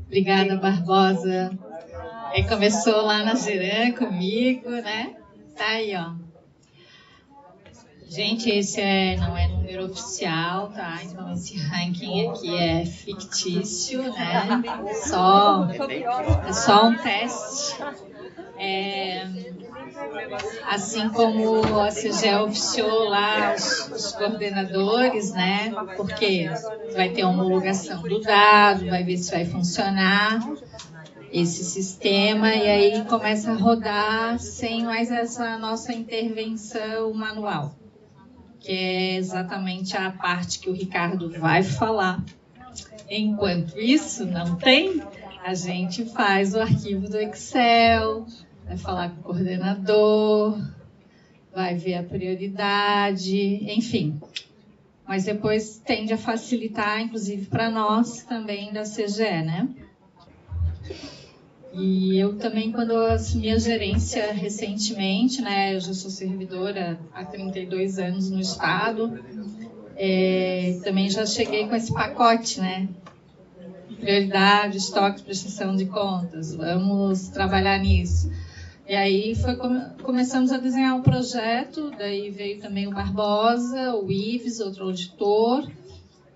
Obrigada, Barbosa. Aí começou lá na Giran comigo, né? Tá aí, ó. Gente, esse não é número oficial, tá? Então esse ranking aqui é fictício, né? É só um teste. Assim como a CGE oficiou lá os coordenadores, né? Porque vai ter homologação do dado, vai ver se vai funcionar esse sistema, e aí começa a rodar sem mais essa nossa intervenção manual, que é exatamente a parte que o Ricardo vai falar. Enquanto isso não tem, a gente faz o arquivo do Excel, vai falar com o coordenador, vai ver a prioridade, enfim. Mas depois tende a facilitar, inclusive para nós também da CGE, né? E eu também, quando eu assumi a gerência recentemente, né, eu já sou servidora há 32 anos no Estado, também já cheguei com esse pacote, né? Prioridade, estoque, prestação de contas, vamos trabalhar nisso. E aí começamos a desenhar um projeto, daí veio também o Barbosa, o Ives, outro auditor,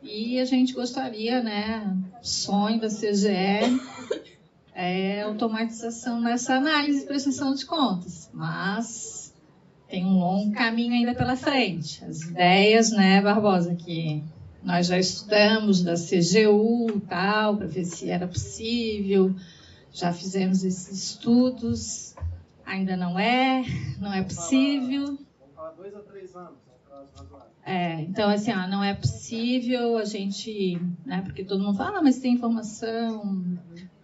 e a gente gostaria, né, sonho da CGE, automatização nessa análise e prestação de contas, mas tem um longo caminho ainda pela frente. As ideias, né, Barbosa, que nós já estudamos da CGU e tal, para ver se era possível, já fizemos esses estudos, ainda não é possível. Vamos falar 2 a 3 anos. Então, assim, não é possível a gente, né, porque todo mundo fala, mas tem informação,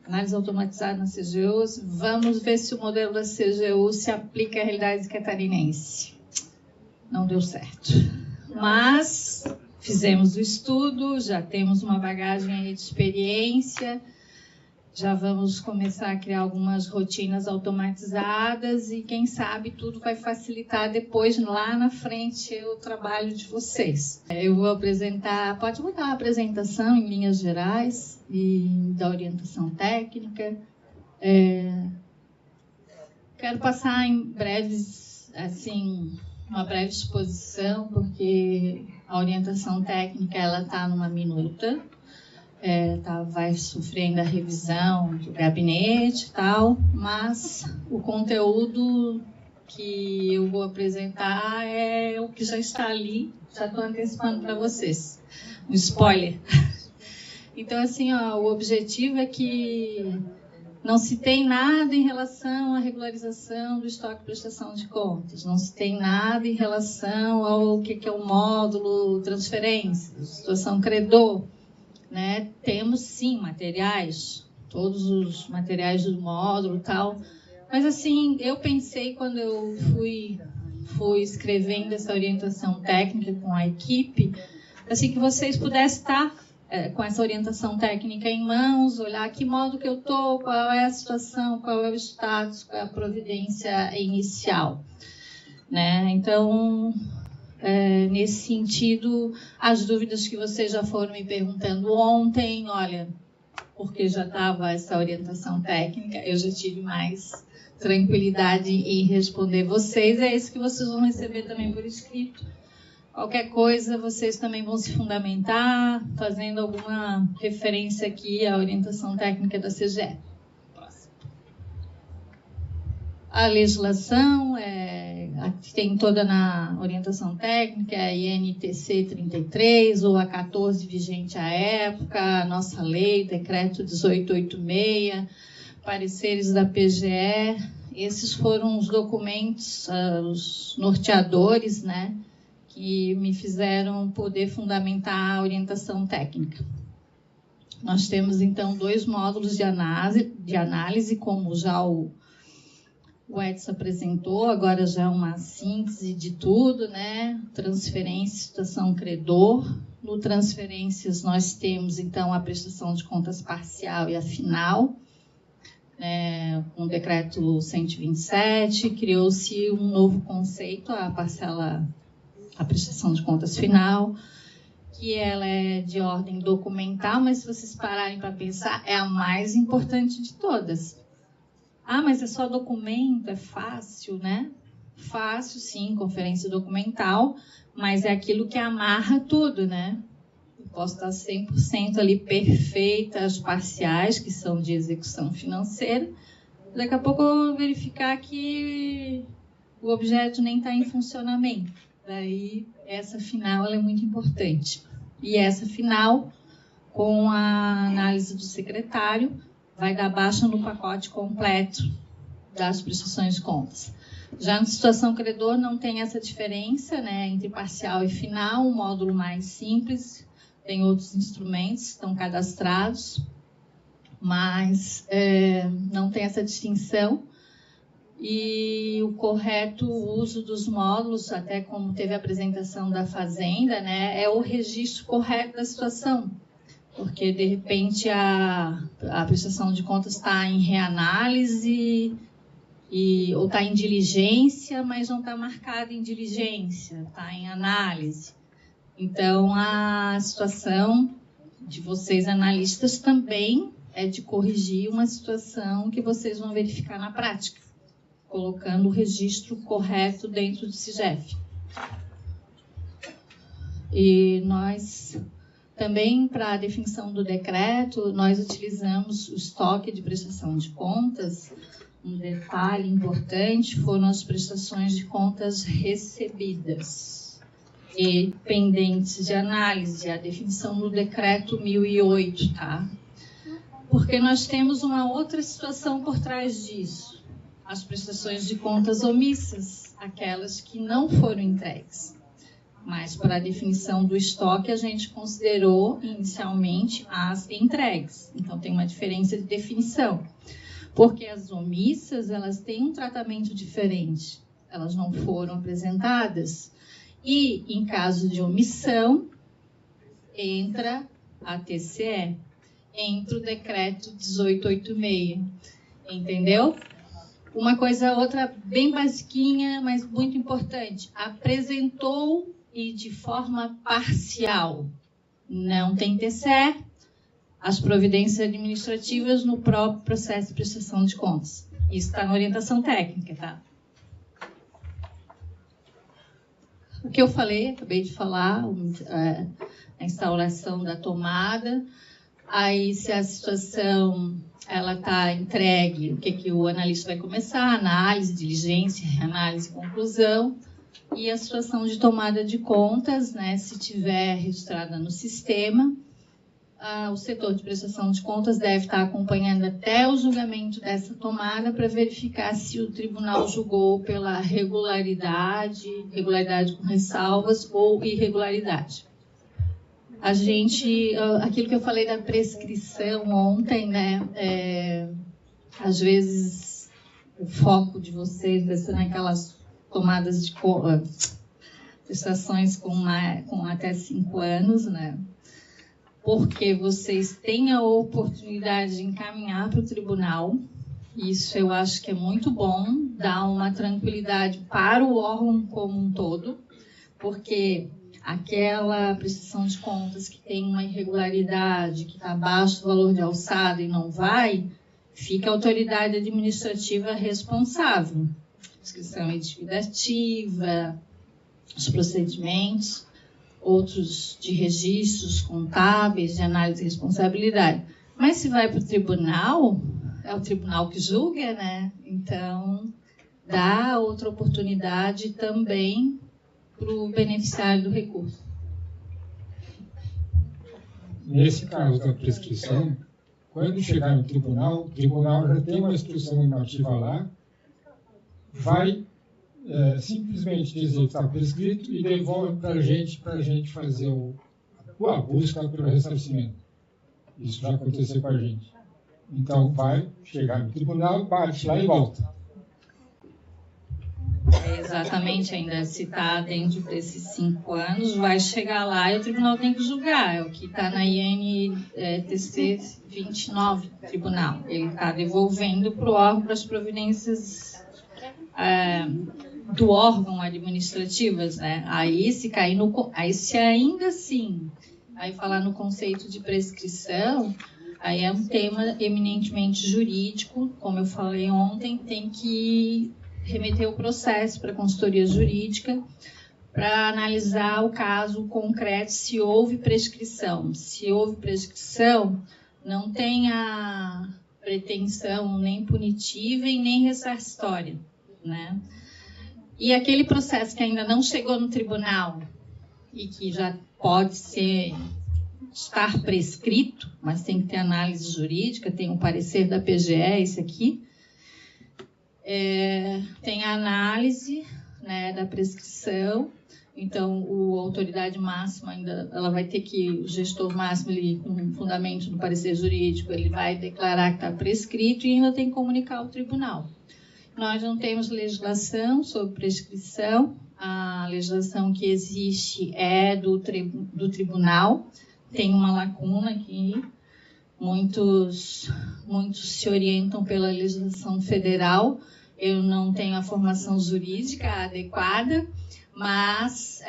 análise automatizada na CGU, vamos ver se o modelo da CGU se aplica à realidade catarinense. Não deu certo. Mas fizemos o estudo, já temos uma bagagem aí de experiência, já vamos começar a criar algumas rotinas automatizadas e, quem sabe, tudo vai facilitar depois, lá na frente, o trabalho de vocês. Eu vou apresentar, pode mudar a apresentação em linhas gerais e da orientação técnica. Quero passar em breves, assim, uma breve exposição, porque a orientação técnica ela está numa minuta. Vai sofrendo a revisão do gabinete e tal, mas o conteúdo que eu vou apresentar é o que já está ali, já estou antecipando para vocês, um spoiler. Então, assim, o objetivo é que não se tem nada em relação à regularização do estoque de prestação de contas, não se tem nada em relação ao que é o módulo transferência, situação credor. Né? Temos sim materiais, todos os materiais do módulo e tal, mas assim, eu pensei quando eu fui escrevendo essa orientação técnica com a equipe, assim, que vocês pudessem estar com essa orientação técnica em mãos, olhar que modo que eu estou, qual é a situação, qual é o status, qual é a providência inicial, né? Então, nesse sentido, as dúvidas que vocês já foram me perguntando ontem, olha, porque já estava essa orientação técnica, eu já tive mais tranquilidade em responder vocês, é isso que vocês vão receber também por escrito. Qualquer coisa, vocês também vão se fundamentar, fazendo alguma referência aqui à orientação técnica da CGE. Próximo. A legislação tem toda na orientação técnica, a INTC 33, ou a 14 vigente à época, a nossa lei, decreto 1886, pareceres da PGE. Esses foram os documentos, os norteadores, né, que me fizeram poder fundamentar a orientação técnica. Nós temos, então, 2 módulos de análise, como já o Edson apresentou, agora já uma síntese de tudo, né? Transferência, situação credor. No transferências nós temos, então, a prestação de contas parcial e a final, né? Com o decreto 127, criou-se um novo conceito, a prestação de contas final, que ela é de ordem documental, mas se vocês pararem para pensar, é a mais importante de todas. Ah, mas é só documento, é fácil, né? Fácil, sim, conferência documental, mas é aquilo que amarra tudo, né? Eu posso estar 100% ali perfeita, as parciais, que são de execução financeira. Daqui a pouco eu vou verificar que o objeto nem está em funcionamento. Daí, essa final ela é muito importante. E essa final, com a análise do secretário, vai dar baixa no pacote completo das prestações de contas. Já na situação credor não tem essa diferença, né, entre parcial e final, um módulo mais simples, tem outros instrumentos que estão cadastrados, mas não tem essa distinção. E o correto uso dos módulos, até como teve a apresentação da Fazenda, né, é o registro correto da situação. Porque, de repente, a prestação de contas está em reanálise, ou está em diligência, mas não está marcada em diligência, está em análise. Então, a situação de vocês, analistas, também é de corrigir uma situação que vocês vão verificar na prática, colocando o registro correto dentro do SIGEF. E nós... Também, para a definição do decreto, nós utilizamos o estoque de prestação de contas. Um detalhe importante foram as prestações de contas recebidas e pendentes de análise, a definição do decreto 1008, tá? Porque nós temos uma outra situação por trás disso. As prestações de contas omissas, aquelas que não foram entregues. Mas, para a definição do estoque, a gente considerou inicialmente as entregues. Então, tem uma diferença de definição. Porque as omissas, elas têm um tratamento diferente. Elas não foram apresentadas. E, em caso de omissão, entra a TCE. Entra o decreto 1886. Entendeu? Uma coisa outra bem basiquinha, mas muito importante. Apresentou e de forma parcial. Não tem TCE, as providências administrativas no próprio processo de prestação de contas. Isso está na orientação técnica, tá? O que eu falei, acabei de falar, a instauração da tomada. Aí, se a situação ela está entregue, o que o analista vai começar? Análise, diligência, reanálise e conclusão. E a situação de tomada de contas, né, se tiver registrada no sistema, o setor de prestação de contas deve estar acompanhando até o julgamento dessa tomada para verificar se o tribunal julgou pela regularidade com ressalvas ou irregularidade. A gente, aquilo que eu falei da prescrição ontem, né, às vezes o foco de vocês vai ser naquelas tomadas de prestações com até 5 anos, né? Porque vocês têm a oportunidade de encaminhar para o tribunal. Isso eu acho que é muito bom, dá uma tranquilidade para o órgão como um todo, porque aquela prestação de contas que tem uma irregularidade, que está abaixo do valor de alçada e não vai, fica a autoridade administrativa responsável. Inscrição em dívida ativa, os procedimentos, outros de registros contábeis, de análise de responsabilidade. Mas se vai para o tribunal, é o tribunal que julga, né? Então, dá outra oportunidade também para o beneficiário do recurso. Nesse caso da prescrição, quando chegar no tribunal, o tribunal já tem uma instrução normativa lá, vai simplesmente dizer que está prescrito e devolve para a gente fazer a busca pelo ressarcimento. Isso já aconteceu com a gente. Então, vai chegar no tribunal, bate lá e volta. Exatamente, ainda se está dentro desses 5 anos, vai chegar lá e o tribunal tem que julgar. É o que está na INTC 29, tribunal. Ele está devolvendo para o órgão para as providências do órgão administrativas, né? Aí se cair no, aí se ainda assim, aí falar no conceito de prescrição, aí é um tema eminentemente jurídico, como eu falei ontem, tem que remeter o processo para a consultoria jurídica para analisar o caso concreto, se houve prescrição. Se houve prescrição, não tem a pretensão nem punitiva e nem ressarcitória, né? E aquele processo que ainda não chegou no tribunal e que já pode estar prescrito, mas tem que ter análise jurídica, tem um parecer da PGE, esse aqui, tem a análise, né, da prescrição. Então, a autoridade máxima ainda, ela vai ter que, o gestor máximo, ele, com fundamento do parecer jurídico, ele vai declarar que está prescrito e ainda tem que comunicar ao tribunal. Nós não temos legislação sobre prescrição, a legislação que existe é do tribunal, tem uma lacuna aqui, muitos se orientam pela legislação federal, eu não tenho a formação jurídica adequada, mas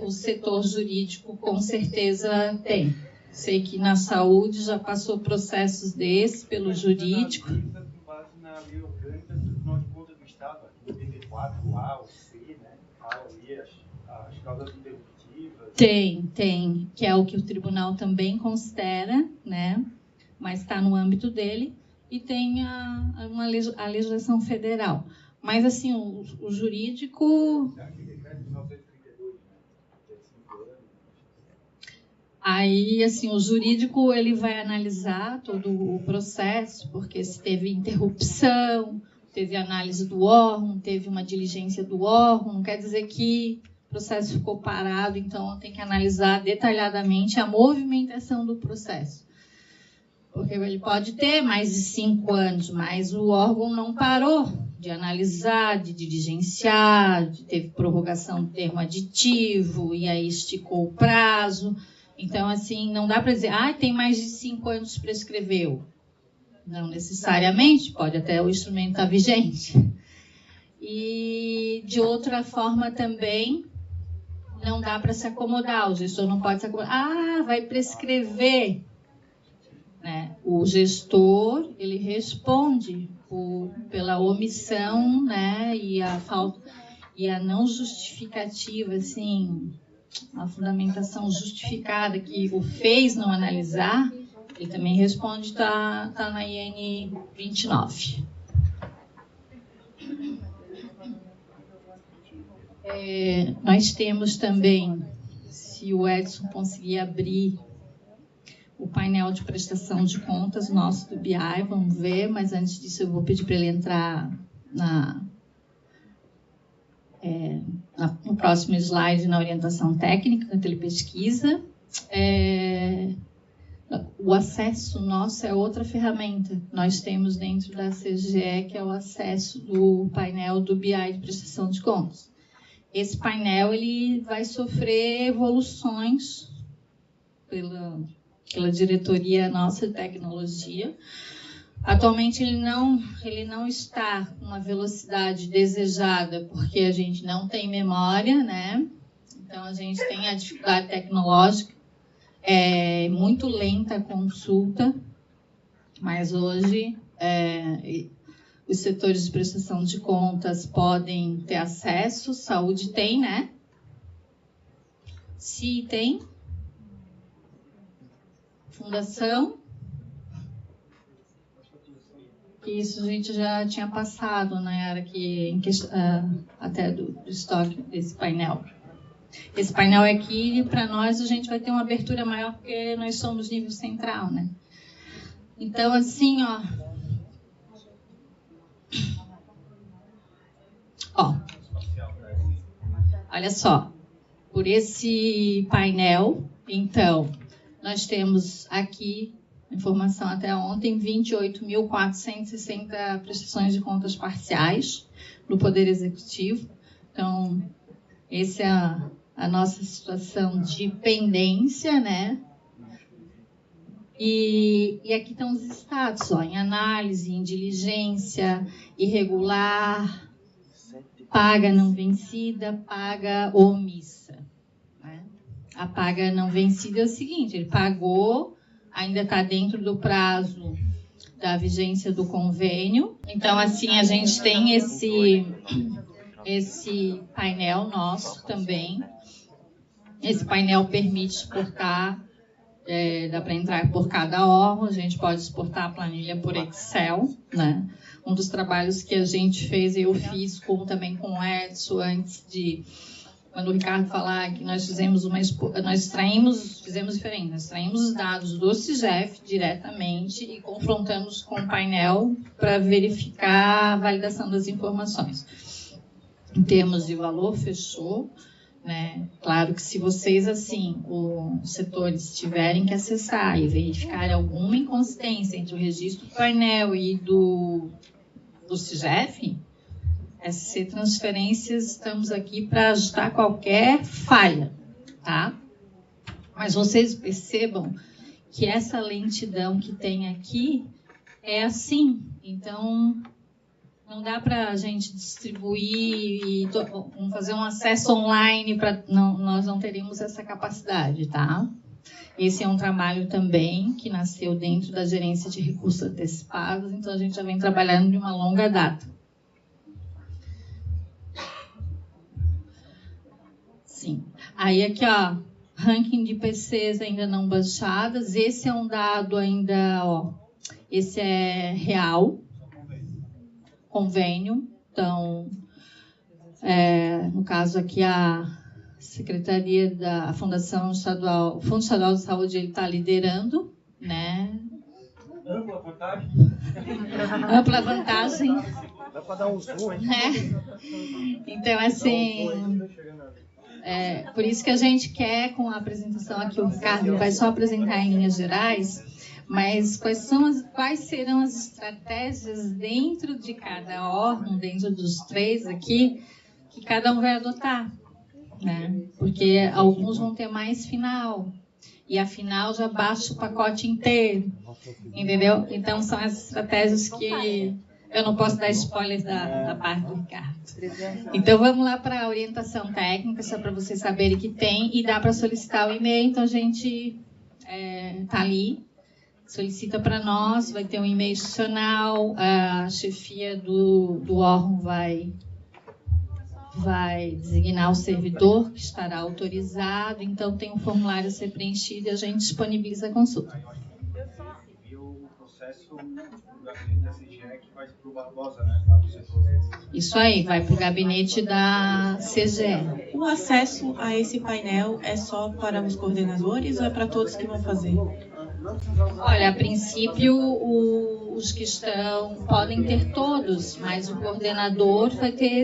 o setor jurídico com certeza tem. Sei que na saúde já passou processos desses pelo jurídico. Com base na lei orgânica do Tribunal de Contas do Estado, 84A ou C, né? Ali as causas interruptivas. Tem, que é o que o tribunal também considera, né? Mas está no âmbito dele, e tem a legislação federal. Mas, assim, o jurídico... Aí, assim, o jurídico, ele vai analisar todo o processo, porque se teve interrupção, teve análise do órgão, teve uma diligência do órgão, não quer dizer que o processo ficou parado, então tem que analisar detalhadamente a movimentação do processo. Porque ele pode ter mais de 5 anos, mas o órgão não parou de analisar, de diligenciar, teve prorrogação do termo aditivo, e aí esticou o prazo. Então, assim, não dá para dizer, tem mais de 5 anos prescreveu. Não necessariamente, pode até o instrumento estar vigente. E, de outra forma, também, não dá para se acomodar. O gestor não pode se acomodar. Vai prescrever. Né? O gestor, ele responde pela omissão, né? E a falta, e a não justificativa, assim, a fundamentação justificada que o fez não analisar, ele também responde, tá na IN 29. Nós temos também, se o Edson conseguir abrir o painel de prestação de contas nosso do BI, vamos ver, mas antes disso eu vou pedir para ele entrar no próximo slide, na orientação técnica, na telepesquisa. O acesso nosso é outra ferramenta. Nós temos dentro da CGE, que é o acesso do painel do BI de prestação de contas. Esse painel ele vai sofrer evoluções pela diretoria nossa de tecnologia. Atualmente ele não está com uma velocidade desejada, porque a gente não tem memória, né? Então a gente tem a dificuldade tecnológica, é muito lenta a consulta, mas hoje os setores de prestação de contas podem ter acesso, saúde tem, né? Se tem, fundação, isso a gente já tinha passado na era até do estoque desse painel. Esse painel aqui, para nós, a gente vai ter uma abertura maior, porque nós somos nível central, né? Então, assim, olha só, por esse painel, então, nós temos aqui, informação até ontem, 28.460 prestações de contas parciais no Poder Executivo. Então, essa é a nossa situação de pendência, né? E aqui estão os estados, em análise, em diligência, irregular, paga não vencida, paga omissa. Né? A paga não vencida é o seguinte, ele pagou, ainda está dentro do prazo da vigência do convênio. Então, assim, a gente tem esse painel nosso também. Esse painel permite exportar, dá para entrar por cada órgão, a gente pode exportar a planilha por Excel, né? Um dos trabalhos que a gente fez, eu fiz também com o Edson, antes de, quando o Ricardo falar que nós fizemos fizemos diferente, nós extraímos os dados do CIGEF diretamente e confrontamos com o painel para verificar a validação das informações. Em termos de valor, fechou. Né? Claro que se vocês, assim, os setores tiverem que acessar e verificar alguma inconsistência entre o registro do painel e do CIGEF, SC Transferências, estamos aqui para ajustar qualquer falha, tá? Mas vocês percebam que essa lentidão que tem aqui é assim, então não dá para a gente distribuir e fazer um acesso online, nós não teríamos essa capacidade, tá? Esse é um trabalho também que nasceu dentro da gerência de recursos antecipados, então a gente já vem trabalhando de uma longa data. Sim. Aí aqui, ó, ranking de PCs ainda não baixadas, esse é um dado ainda, ó, esse é real, convênio, então, no caso aqui a Secretaria da Fundação Estadual, o Fundo Estadual de Saúde, ele está liderando, né? Ampla vantagem. Ampla vantagem. Dá para dar um zoom, hein? Né? Então, assim, por isso que a gente quer, com a apresentação aqui, o Ricardo vai só apresentar em linhas gerais, mas quais serão as estratégias dentro de cada órgão, dentro dos 3 aqui, que cada um vai adotar, né? Porque alguns vão ter mais final, e a final já baixa o pacote inteiro, entendeu? Então, são as estratégias que eu não posso dar spoiler da parte do Ricardo. Então, vamos lá para a orientação técnica, só para vocês saberem que tem, e dá para solicitar o e-mail, então a gente está ali. Solicita para nós, vai ter um e-mail institucional, a chefia do órgão vai designar o servidor que estará autorizado, então tem um formulário a ser preenchido e a gente disponibiliza a consulta. E o processo do gabinete da CGE que vai para o Barbosa, né? Isso aí, vai para o gabinete da CGE. O acesso a esse painel é só para os coordenadores ou é para todos que vão fazer? Olha, a princípio, os que podem ter todos, mas o coordenador vai ter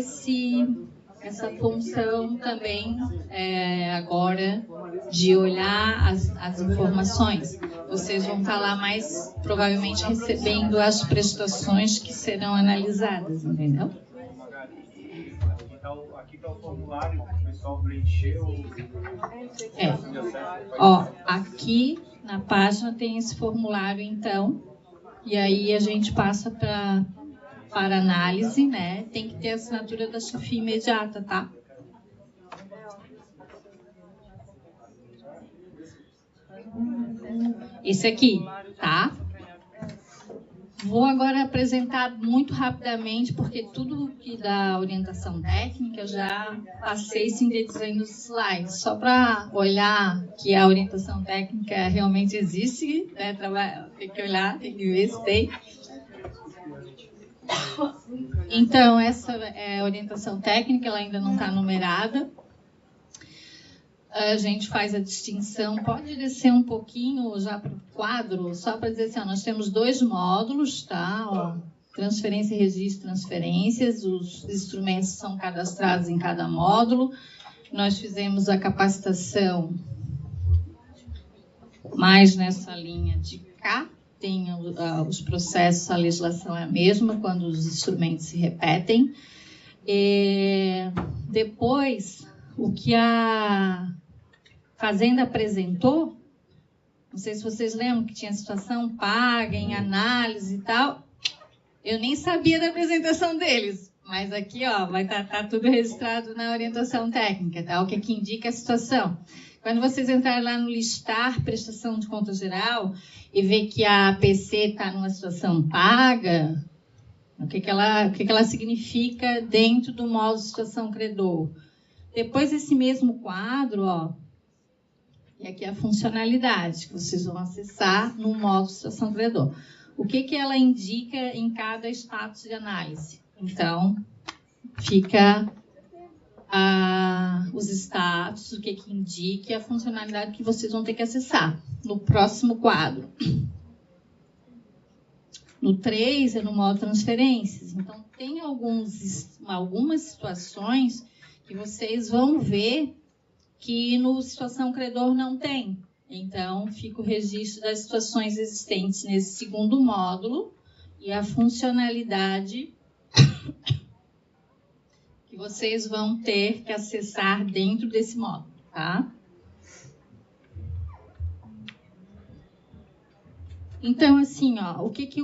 essa função também agora de olhar as informações. Vocês vão estar lá mais provavelmente recebendo as prestações que serão analisadas, entendeu? Aqui está o formulário que o pessoal preencheu. Ó, aqui na página tem esse formulário, então, e aí a gente passa para análise, né? Tem que ter a assinatura da chefia imediata, tá? Esse aqui, tá? Vou agora apresentar muito rapidamente, porque tudo que dá orientação técnica eu já passei sintetizando os slides, só para olhar que a orientação técnica realmente existe, né? Tem que olhar, tem que ver se tem. Então, essa é a orientação técnica, ela ainda não está numerada. A gente faz a distinção, pode descer um pouquinho já para o quadro, só para dizer assim, ó, nós temos 2 módulos, tá? Ó, transferência e registro, transferências, os instrumentos são cadastrados em cada módulo. Nós fizemos a capacitação mais nessa linha de cá, tem os processos, a legislação é a mesma, quando os instrumentos se repetem. Depois, o que a Fazenda apresentou, não sei se vocês lembram que tinha situação paga, em análise e tal, eu nem sabia da apresentação deles, Mas aqui, ó, vai estar tudo registrado na orientação técnica, tá? O que indica a situação. Quando vocês entrarem lá no listar prestação de conta geral e ver que a APC está numa situação paga, o que ela significa dentro do módulo de situação credor. Depois desse mesmo quadro, ó, e aqui é a funcionalidade que vocês vão acessar no módulo de situação credor. O que ela indica em cada status de análise? Então, fica os status, o que indica e a funcionalidade que vocês vão ter que acessar no próximo quadro. No 3 é no modo transferências. Então, tem algumas situações que vocês vão ver que no situação credor não tem. Então, fica o registro das situações existentes nesse segundo módulo e a funcionalidade que vocês vão ter que acessar dentro desse módulo, tá? Então, assim, ó, o que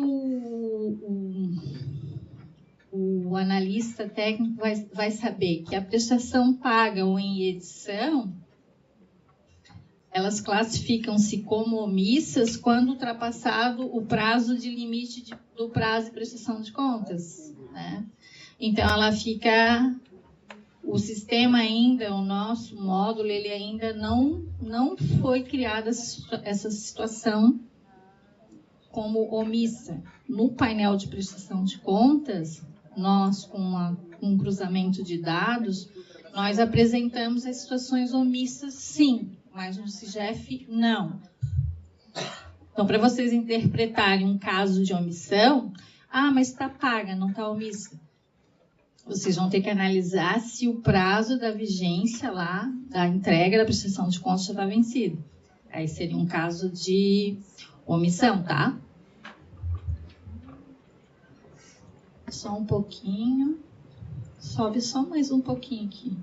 o analista técnico vai saber? Que a prestação paga ou em edição, elas classificam-se como omissas quando ultrapassado o prazo de limite do prazo de prestação de contas, né? Então, ela fica... O sistema ainda, o nosso módulo, ele ainda não foi criada essa situação como omissa. No painel de prestação de contas, nós, com um cruzamento de dados, nós apresentamos as situações omissas, sim, mas no CIGEF, não. Então, para vocês interpretarem um caso de omissão, mas está paga, não está omissa. Vocês vão ter que analisar se o prazo da vigência lá, da entrega da prestação de contas já está vencido. Aí seria um caso de omissão, tá? Só um pouquinho. Sobe só mais um pouquinho aqui.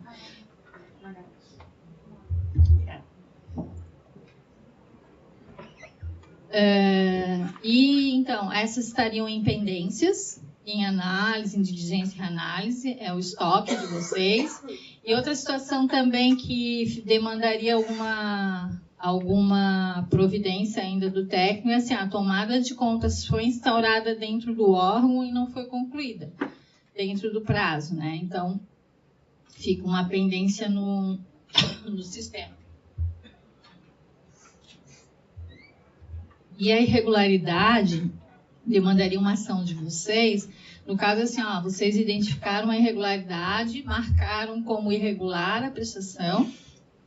Então, essas estariam em pendências, em análise, em diligência e reanálise, é o estoque de vocês. E outra situação também que demandaria alguma providência ainda do técnico é assim, a tomada de contas foi instaurada dentro do órgão e não foi concluída dentro do prazo, né? Então, fica uma pendência no sistema. E a irregularidade demandaria uma ação de vocês. No caso, assim, ó, vocês identificaram uma irregularidade, marcaram como irregular a prestação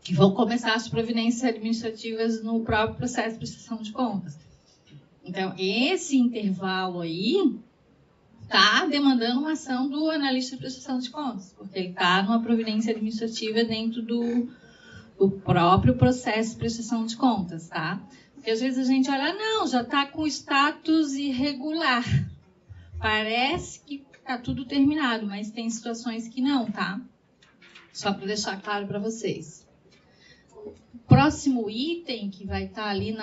e vão começar as providências administrativas no próprio processo de prestação de contas. Então, esse intervalo aí está demandando uma ação do analista de prestação de contas, porque ele está numa providência administrativa dentro do próprio processo de prestação de contas, tá? Porque às vezes a gente olha, não, já está com status irregular. Parece que está tudo terminado, mas tem situações que não, tá? Só para deixar claro para vocês. O próximo item que vai estar ali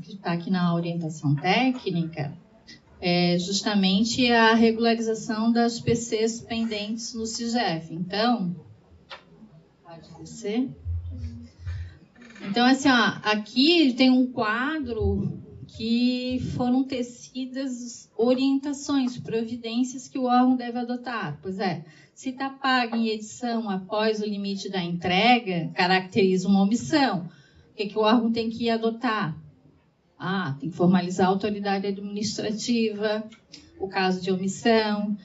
que está aqui na orientação técnica é justamente a regularização das PCs pendentes no CIGEF. Então, pode descer. Então, assim, ó, aqui tem um quadro que foram tecidas orientações, providências que o órgão deve adotar. Pois é, se está pago em edição após o limite da entrega, caracteriza uma omissão. O que o órgão tem que adotar? Tem que formalizar a autoridade administrativa, o caso de omissão,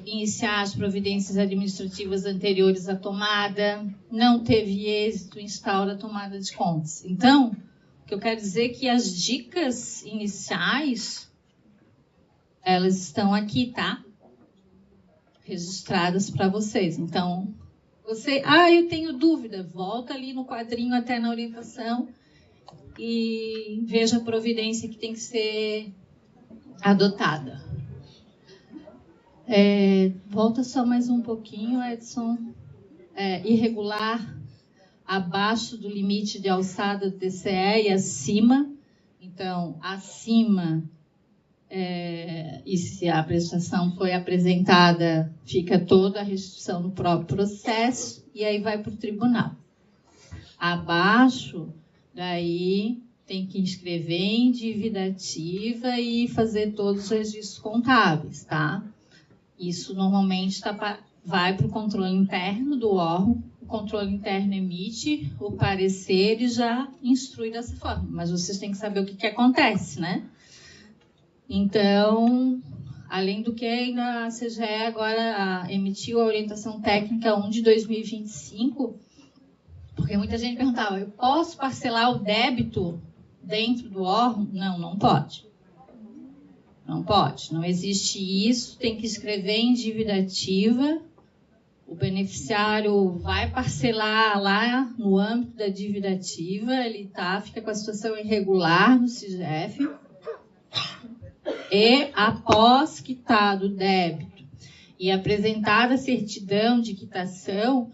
iniciar as providências administrativas anteriores à tomada, não teve êxito, instaura a tomada de contas. Então, o que eu quero dizer é que as dicas iniciais, elas estão aqui, tá? Registradas para vocês. Então, eu tenho dúvida, volta ali no quadrinho até na orientação e veja a providência que tem que ser adotada. Volta só mais um pouquinho, Edson. Irregular abaixo do limite de alçada do TCE e acima. Então, acima e se a prestação foi apresentada, fica toda a restituição no próprio processo, e aí vai para o tribunal. Abaixo, daí tem que inscrever em dívida ativa e fazer todos os registros contábeis, tá? Isso normalmente vai para o controle interno do órgão, o controle interno emite o parecer e já instrui dessa forma, mas vocês têm que saber o que acontece, né? Então, além do que, ainda a CGE agora emitiu a orientação técnica 1 de 2025, porque muita gente perguntava, eu posso parcelar o débito dentro do órgão? Não, não pode. Não pode, não existe isso, tem que escrever em dívida ativa, o beneficiário vai parcelar lá no âmbito da dívida ativa, ele fica com a situação irregular no CIGEF, e após quitado o débito e apresentada a certidão de quitação,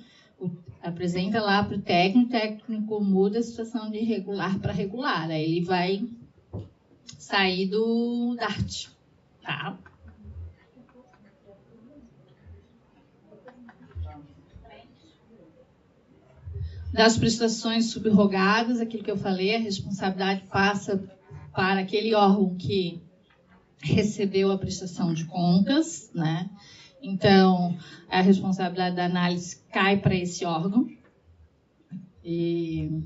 apresenta lá para o técnico muda a situação de irregular para regular, aí ele vai sair do DART, tá? Das prestações subrogadas, aquilo que eu falei, a responsabilidade passa para aquele órgão que recebeu a prestação de contas, né? Então, a responsabilidade da análise cai para esse órgão. E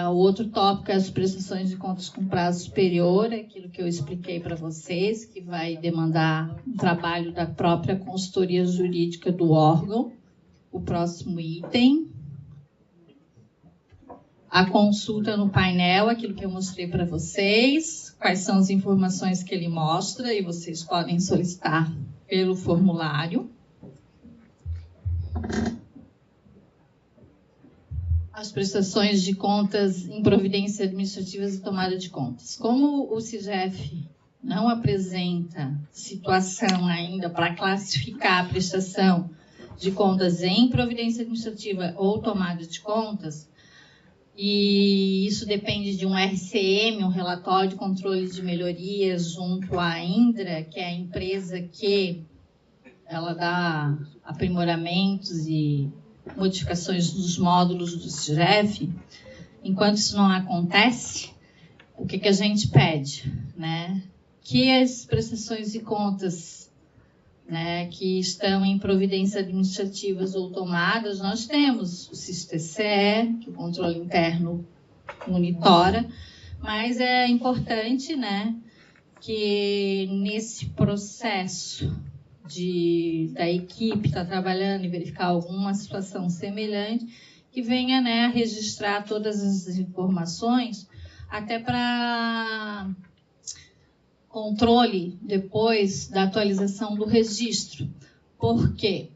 o outro tópico é as prestações de contas com prazo superior, aquilo que eu expliquei para vocês, que vai demandar um trabalho da própria consultoria jurídica do órgão. O próximo item. A consulta no painel, aquilo que eu mostrei para vocês, quais são as informações que ele mostra, e vocês podem solicitar pelo formulário. As prestações de contas em providências administrativas e tomada de contas. Como o CIGEF não apresenta situação ainda para classificar a prestação de contas em providência administrativa ou tomada de contas, e isso depende de um RCM, um relatório de controle de melhorias junto à Indra, que é a empresa que ela dá aprimoramentos e modificações dos módulos do CIGEF. Enquanto isso não acontece, o que a gente pede, né? Que as prestações de contas, né, que estão em providências administrativas ou tomadas, nós temos o CIS-TCE, que o controle interno monitora, mas é importante, né, que nesse processo da equipe estar trabalhando e verificar alguma situação semelhante, que venha, né, a registrar todas as informações, até para controle depois da atualização do registro. Por quê?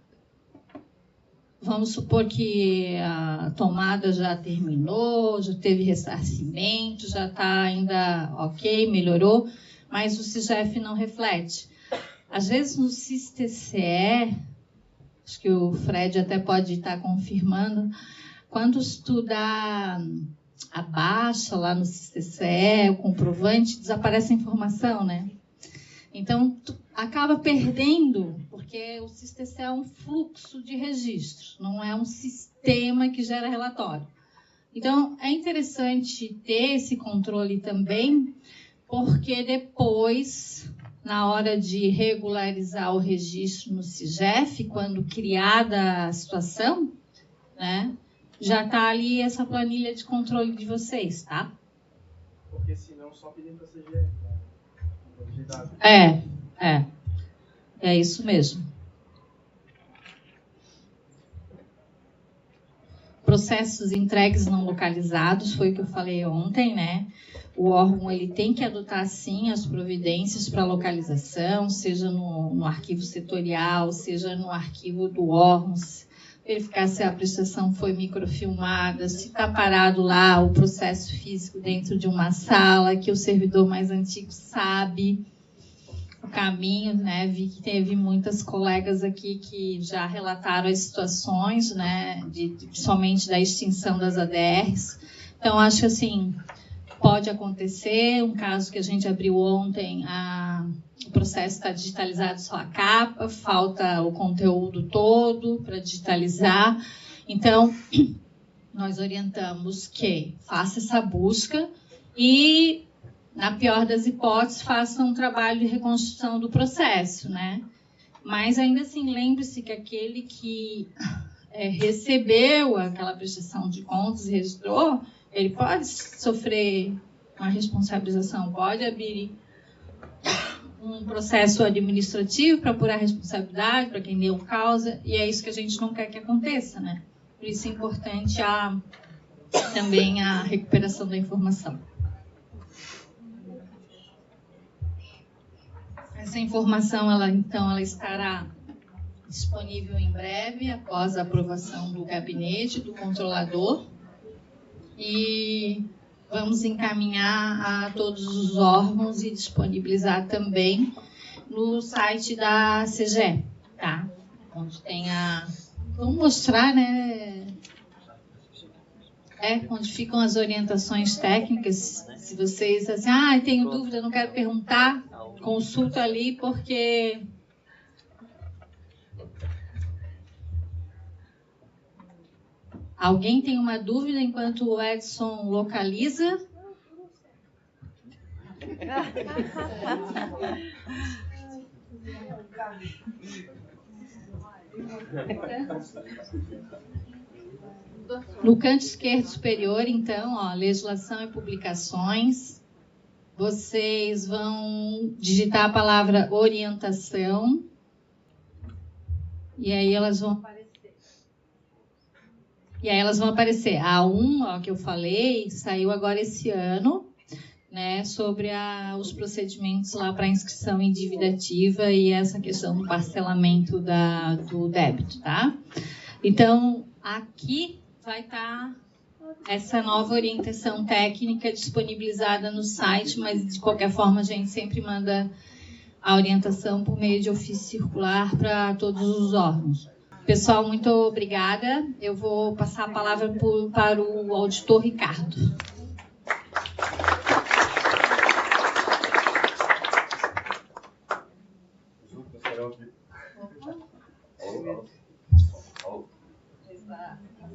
Vamos supor que a tomada já terminou, já teve ressarcimento, já está ainda ok, melhorou, mas o CIGEF não reflete. Às vezes no CIS-TCE, acho que o Fred até pode estar confirmando, quando tu dá a baixa lá no CIS-TCE, o comprovante, desaparece a informação, né? Então, tu acaba perdendo, porque o CIS-TCE é um fluxo de registros, não é um sistema que gera relatório. Então, é interessante ter esse controle também, porque depois, na hora de regularizar o registro no CIGEF, quando criada a situação, né, já está ali essa planilha de controle de vocês, tá? Porque senão só pedir para a CGF, né? É isso mesmo. Processos entregues não localizados, foi o que eu falei ontem, né? O órgão ele tem que adotar, sim, as providências para localização, seja no arquivo setorial, seja no arquivo do órgão, verificar se a prestação foi microfilmada, se está parado lá o processo físico dentro de uma sala, que o servidor mais antigo sabe. caminho, né? Vi que teve muitas colegas aqui que já relataram as situações, né? Principalmente da extinção das ADRs. Então, acho que, assim, pode acontecer. Um caso que a gente abriu ontem, o processo está digitalizado só a capa, falta o conteúdo todo para digitalizar. Então, nós orientamos que faça essa busca e, na pior das hipóteses, faça um trabalho de reconstrução do processo, né? Mas, ainda assim, lembre-se que aquele que recebeu aquela prestação de contas e registrou, ele pode sofrer uma responsabilização, pode abrir um processo administrativo para apurar a responsabilidade, para quem deu causa, e é isso que a gente não quer que aconteça, né? Por isso é importante também a recuperação da informação. Essa informação, ela estará disponível em breve, após a aprovação do gabinete, do controlador, e vamos encaminhar a todos os órgãos e disponibilizar também no site da CGE, tá? Onde tem vamos mostrar, né? Onde ficam as orientações técnicas. Se vocês, assim, tenho dúvida, não quero perguntar, consulta ali, porque... Alguém tem uma dúvida enquanto o Edson localiza? No canto esquerdo superior, então, legislação e publicações. Vocês vão digitar a palavra orientação. E aí elas vão aparecer. A 1, que eu falei, saiu agora esse ano, né, sobre os procedimentos lá para inscrição em dívida ativa e essa questão do parcelamento do débito, tá? Então, aqui vai estar essa nova orientação técnica disponibilizada no site, mas de qualquer forma a gente sempre manda a orientação por meio de ofício circular para todos os órgãos. Pessoal, muito obrigada. Eu vou passar a palavra para o auditor Ricardo.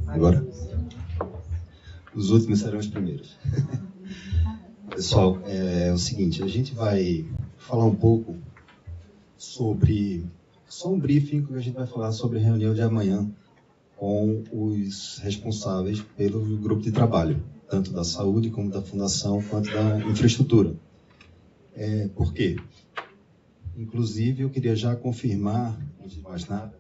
Agora? Os últimos serão os primeiros. Pessoal, é o seguinte, a gente vai falar um pouco sobre... Só um briefing que a gente vai falar sobre a reunião de amanhã com os responsáveis pelo grupo de trabalho, tanto da saúde como da fundação, quanto da infraestrutura. Por quê? Inclusive, eu queria já confirmar, antes de mais nada,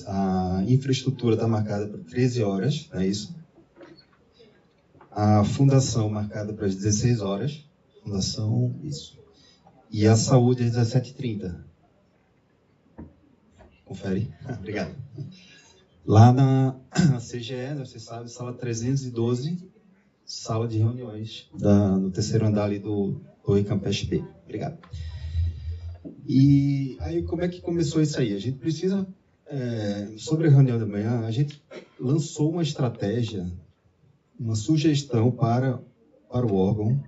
a infraestrutura está marcada para 13 horas, não é isso? A fundação marcada para as 16 horas, fundação, isso. E a saúde às 17h30. Confere. Obrigado. Lá na CGE, você sabe, sala 312, sala de reuniões, no terceiro andar ali do Torre Campeche B. Obrigado. E aí, como é que começou isso aí? A gente precisa, sobre a reunião da manhã, a gente lançou uma estratégia, uma sugestão para o órgão,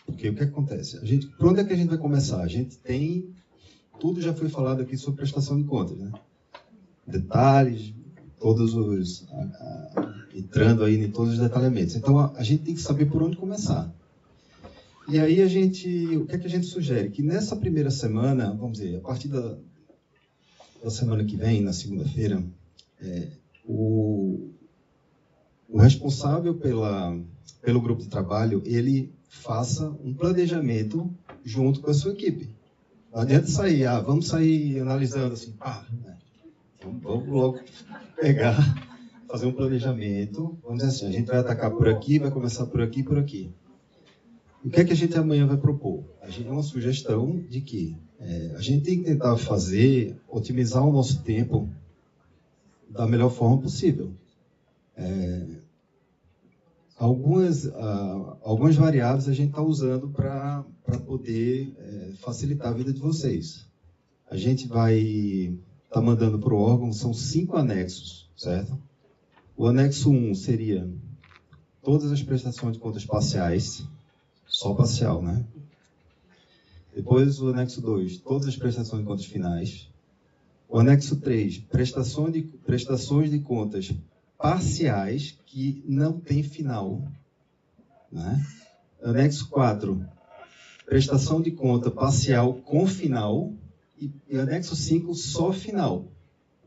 porque o que acontece? Por onde é que a gente vai começar? A gente tem... Tudo já foi falado aqui sobre prestação de contas, né? Detalhes, entrando aí em todos os detalhamentos. Então, a gente tem que saber por onde começar. E aí, o que é que a gente sugere? Que nessa primeira semana, vamos dizer, a partir da semana que vem, na segunda-feira, o responsável pelo grupo de trabalho, ele faça um planejamento junto com a sua equipe. Não adianta sair, vamos sair analisando assim, vamos logo pegar, fazer um planejamento, vamos dizer assim, a gente vai atacar por aqui, vai começar por aqui e por aqui. O que é que a gente amanhã vai propor? A gente é uma sugestão de que a gente tem que tentar otimizar o nosso tempo da melhor forma possível. algumas variáveis a gente está usando para poder facilitar a vida de vocês. A gente vai estar mandando para o órgão, são 5 anexos, certo? O anexo 1 seria todas as prestações de contas parciais, só parcial, né? Depois o anexo 2, todas as prestações de contas finais. O anexo 3, prestações de contas parciais que não tem final, né? Anexo 4, prestação de conta parcial com final. E anexo 5, só final.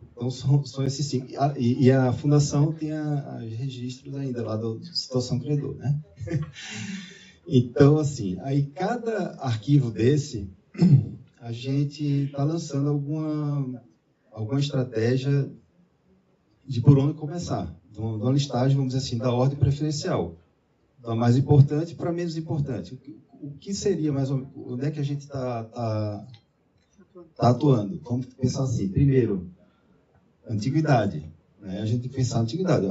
Então, são esses 5. E a fundação tem os registros ainda lá da situação credor, né? Então, assim, aí cada arquivo desse, a gente está lançando alguma estratégia de por onde começar. De uma listagem, vamos dizer assim, da ordem preferencial. Da mais importante para menos importante. O que seria mais ou menos... Onde é que a gente está atuando? Vamos pensar assim. Primeiro, antiguidade. Né? A gente tem que pensar na antiguidade.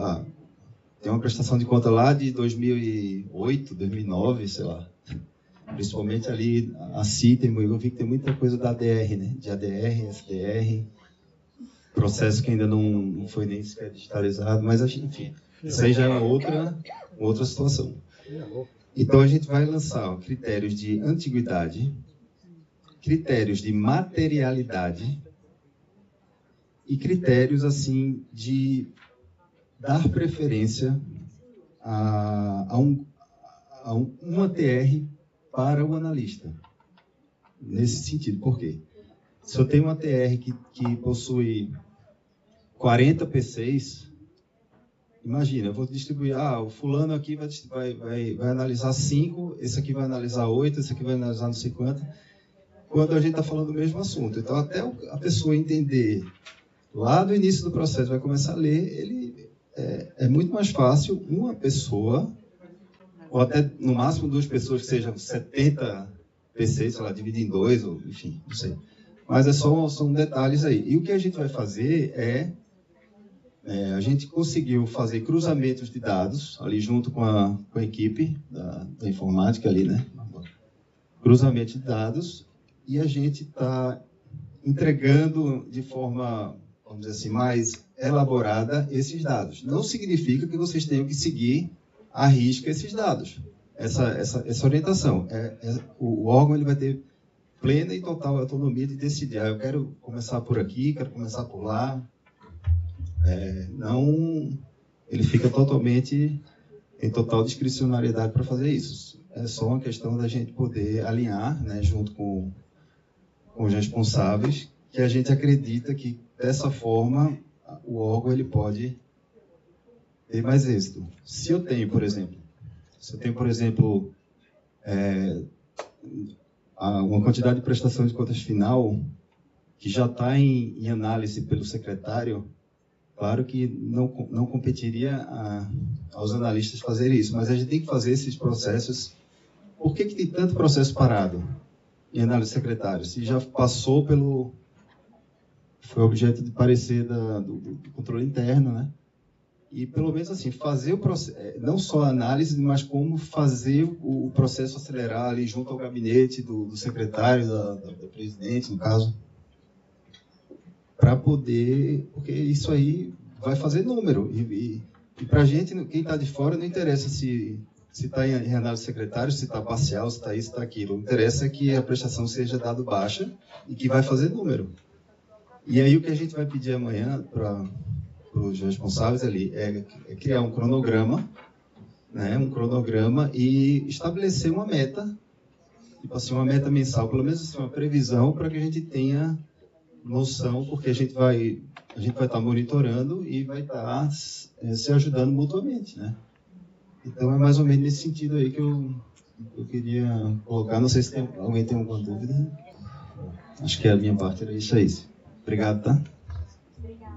Tem uma prestação de conta lá de 2008, 2009, sei lá. Principalmente ali, a CITEM, eu vi que tem muita coisa da ADR, né? De ADR, SDR, processo que ainda não foi nem sequer digitalizado, mas enfim, isso aí já é outra situação. Então a gente vai lançar critérios de antiguidade, critérios de materialidade e critérios assim de dar preferência a uma TR para o analista. Nesse sentido, por quê? Se eu tenho uma TR que possui 40 PCs, imagina, eu vou distribuir, o fulano aqui vai analisar 5, esse aqui vai analisar 8, esse aqui vai analisar não sei quanto, quando a gente está falando do mesmo assunto. Então, até a pessoa entender, lá do início do processo, vai começar a ler, é muito mais fácil uma pessoa, ou até no máximo 2 pessoas, que sejam 70 PCs, sei lá, dividir em 2, ou enfim, não sei. Mas são detalhes aí. E o que a gente vai fazer a gente conseguiu fazer cruzamentos de dados, ali junto com a equipe da informática ali, né? Cruzamento de dados, e a gente está entregando de forma, vamos dizer assim, mais elaborada esses dados. Não significa que vocês tenham que seguir à risca esses dados, essa orientação. O órgão ele vai ter plena e total autonomia de decidir, eu quero começar por aqui, quero começar por lá. Ele fica em total discricionariedade para fazer isso. É só uma questão da gente poder alinhar, né, junto com os responsáveis, que a gente acredita que, dessa forma, o órgão ele pode ter mais êxito. Se eu tenho, por exemplo, uma quantidade de prestação de contas final que já está em análise pelo secretário, claro que não competiria aos analistas fazerem isso, mas a gente tem que fazer esses processos. Por que tem tanto processo parado em análise secretária? Se já passou foi objeto de parecer do controle interno, né? E pelo menos assim, fazer o processo, não só a análise, mas como fazer o processo acelerar ali junto ao gabinete do secretário, da presidente, no caso, para poder, porque isso aí vai fazer número. E para a gente, quem está de fora, não interessa se está em análise secretária, se está parcial, se está isso, se está aquilo. O que interessa é que a prestação seja dado baixa e que vai fazer número. E aí o que a gente vai pedir amanhã para os responsáveis ali é criar um cronograma, né, e estabelecer uma meta, tipo assim, uma meta mensal, pelo menos assim, uma previsão para que a gente tenha noção, porque a gente vai estar monitorando e vai estar se ajudando mutuamente, né? Então é mais ou menos nesse sentido aí que eu queria colocar. Não sei se alguém tem alguma dúvida. Acho que a minha parte era isso aí. Obrigado, tá? Obrigada.